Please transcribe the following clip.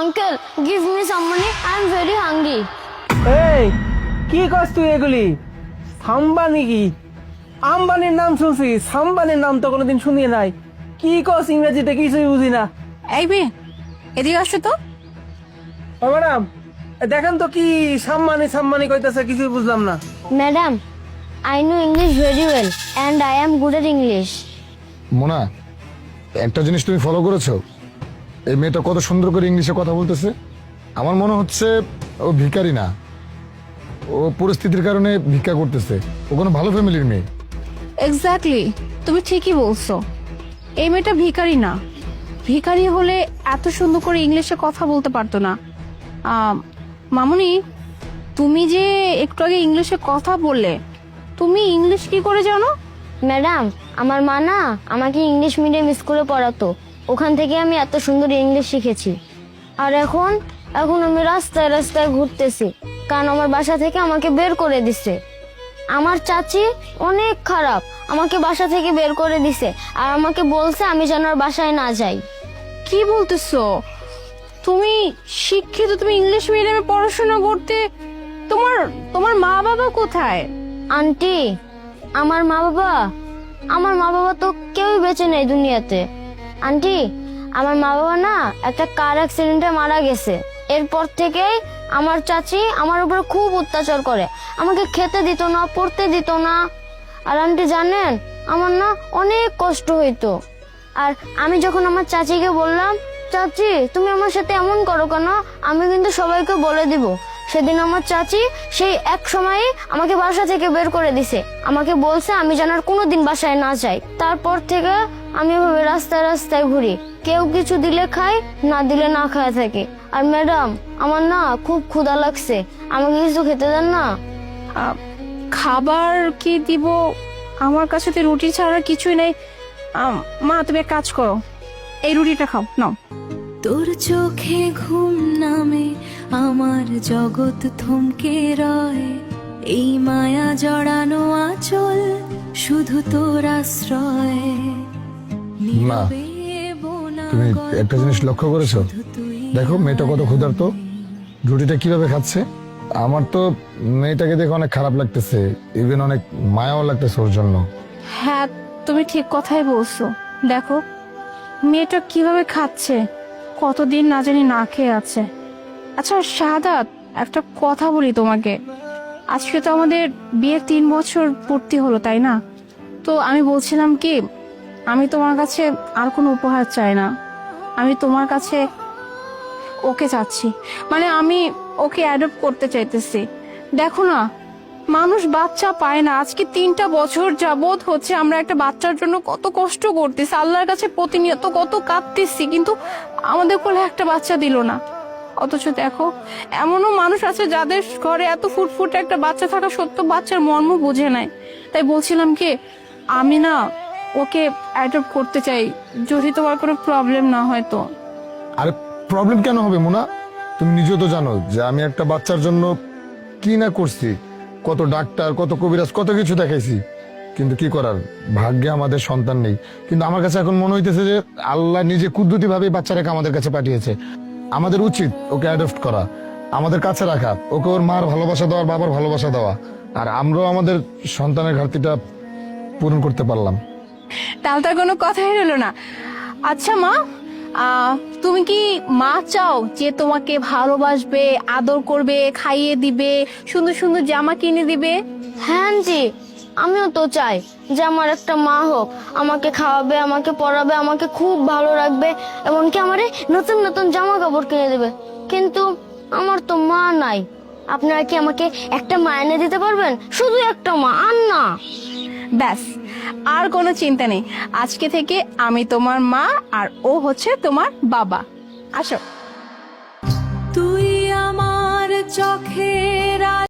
Uncle give me some money, I am very hungry. এই কি কস তুই এগুলি? সাম্বানি কি? আম্বানির নাম শুনছি, সাম্বানির নাম তো কোনোদিন শুনিয়ে নাই। কি কস ইংরেজিতে কিছুই বুঝি না। এই মেয়ে, এদিকে আসো তো। ও ম্যাডাম, দেখেন তো কি সাম্মানি সাম্মানি কইতাছে, কিছুই বুঝলাম না। Madam, I know English very well and I am good at English. Mona, একটা জিনিস তুমি ফলো করেছো? এই মেয়েটা কত সুন্দর করে ইংলিশে কথা বলতেছে। আমার মনে হচ্ছে ও ভিখারি না, ও পরিস্থিতির কারণে ভিক্ষা করতেছে। ও কোনো ভালো ফ্যামিলির মেয়ে। এক্স্যাক্টলি, তুমি ঠিকই বলছো। এই মেয়েটা ভিখারি না, ভিখারি হলে এত সুন্দর করে ইংলিশে কথা বলতে পারতো না। মামুনি, তুমি যে একটু আগে ইংলিশে কথা বললে, তুমি ইংলিশ কি করে জানো? ম্যাডাম, আমার মা না আমাকে ইংলিশ মিডিয়াম স্কুলে পড়াতো, ওখান থেকে আমি এত সুন্দর ইংলিশ শিখেছি। আর এখন আমি রাস্তায় রাস্তায় ঘুরতেছি, কারণ আমার বাসা থেকে আমাকে বের করে দিছে। আমার চাচি অনেক খারাপ, আমাকে বাসা থেকে বের করে দিছে আর আমাকে বলছে আমি যেন আর বাসায় না যাই। কি বলতেছো? তুমি শিক্ষিত, তুমি ইংলিশ মিডিয়ামে পড়াশোনা করতে, তোমার মা বাবা কোথায়? আন্টি, আমার মা বাবা তো কেউই বেঁচে নেই দুনিয়াতে। আন্টি, আমার মা বাবা না একটা কার অ্যাক্সিডেন্টে মারা গেছে। এরপর থেকেই আমার চাচি আমার উপরে খুব অত্যাচার করে, আমাকে খেতে দিত না, পড়তে দিত না। আর আন্টি জানেন, আমার না অনেক কষ্ট হইতো। আর আমি যখন আমার চাচিকে বললাম, চাচি তুমি আমার সাথে এমন করো কেন, আমি কিন্তু সবাইকে বলে দিব, সেদিন আমার চাচি সেই এক সময়ে আমাকে বাসা থেকে বের করে দিছে। আমাকে বলছে আমি যেন আর কোনোদিন বাসায় না যাই। তারপর থেকে আমি এভাবে রাস্তায় রাস্তায় ঘুরি, কেউ কিছু দিলে খাই, না দিলে না খায় থাকে। আর ম্যাডাম, আমার না খুব ক্ষুধা লাগছে, আমাকে কিছু খেতে দেন না। খাবার কি দিব? আমার কাছে তো রুটি ছাড়া কিছুই নেই। মা, তুমি এক কাজ করো, এই রুটিটা খাও, নাও। তোর চোখে ঘুম নামে, আমার জগৎ থমকে রয়। এই মায়া জড়ানো আঁচল, শুধু তোর আশ্রয়। না, তুমি একটা জিনিস লক্ষ্য করেছো? দেখো মেয়েটা কত ক্ষুধার্ত, রুটিটা কিভাবে খাচ্ছে। আমার তো মেয়েটাকে দেখে অনেক খারাপ লাগতেছে, ইভেন অনেক মায়াও লাগতেছে ওর জন্য। হ্যাঁ, তুমি ঠিক কথাই বলছো। দেখো মেয়েটা কিভাবে খাচ্ছে, কতদিন না জানি না খেয়ে আছে। আচ্ছা শাহাদাত, একটা কথা বলি তোমাকে। আজকে তো আমাদের বিয়ের 3 বছর পূর্তি হলো, তাই না? তো আমি বলছিলাম কি, আমি তোমার কাছে আর কোনো উপহার চাই না, আমি তোমার কাছে ওকে চাচ্ছি। মানে আমি ওকে অ্যাডপ্ট করতে চাইতেছি। দেখো না, মানুষ বাচ্চা পায় না। আজকে 3টা বছর যাবত হচ্ছে আমরা একটা বাচ্চার জন্য কত কষ্ট করতেছি, আল্লাহর কাছে প্রতিনিয়ত কত কাঁদতেছি, কিন্তু আমাদের কোলে একটা বাচ্চা দিল না। অথচ দেখো, এমনও মানুষ আছে যাদের ঘরে এত ফুটফুটে একটা বাচ্চা থাকা সত্ত্বেও বাচ্চার মর্ম বোঝে নাই। তাই বলছিলাম কি, আমি না ওকে অ্যাডপ্ট করতে চাই, যদি তোমার কোনো প্রবলেম না হয় তো। আরে প্রবলেম কেন হবে মোনা? তুমি নিজেও তো জানো যে আমি একটা বাচ্চার জন্য কি না করছি, কত ডাক্তার, কত কবিরাজ, কত কিছু দেখাইছি, কিন্তু কি করার, ভাগ্যে আমাদের সন্তান নেই। কিন্তু আমার কাছে এখন মনে হইতেছে যে আল্লাহ নিজে কুদরতি ভাবে বাচ্চাটাকে আমাদের কাছে পাঠিয়েছে। আমাদের উচিত ওকে অ্যাডপ্ট করা, আমাদের কাছে রাখা, ওকে ওর মার ভালোবাসা দেওয়া, বাবার ভালোবাসা দেওয়া। আর আমরাও আমাদের সন্তানের ঘাটতিটা পূরণ করতে পারলাম। তাহলে তার কোনো কথাই হলো না। আচ্ছা মা, তুমি কি মা চাও যে তোমাকে ভালোবাসবে, আদর করবে, খাইয়ে দিবে, সুন্দর সুন্দর জামা কিনে দিবে? হ্যাঁ আন্টি, আমিও তো চাই যে আমার একটা মা হোক, আমাকে খাওয়াবে, আমাকে পড়াবে, আমাকে খুব ভালো রাখবে, এমনকি আমারে নতুন নতুন জামা কাপড় কিনে দেবে। কিন্তু আমার তো মা নাই। আপনারা কি আমাকে একটা মা এনে দিতে পারবেন? শুধু একটা মা, আর না। ব্যাস, আর কোনো চিন্তা নেই। আজকে থেকে আমি তোমার মা আর ও হচ্ছে তোমার বাবা। আসো। তুই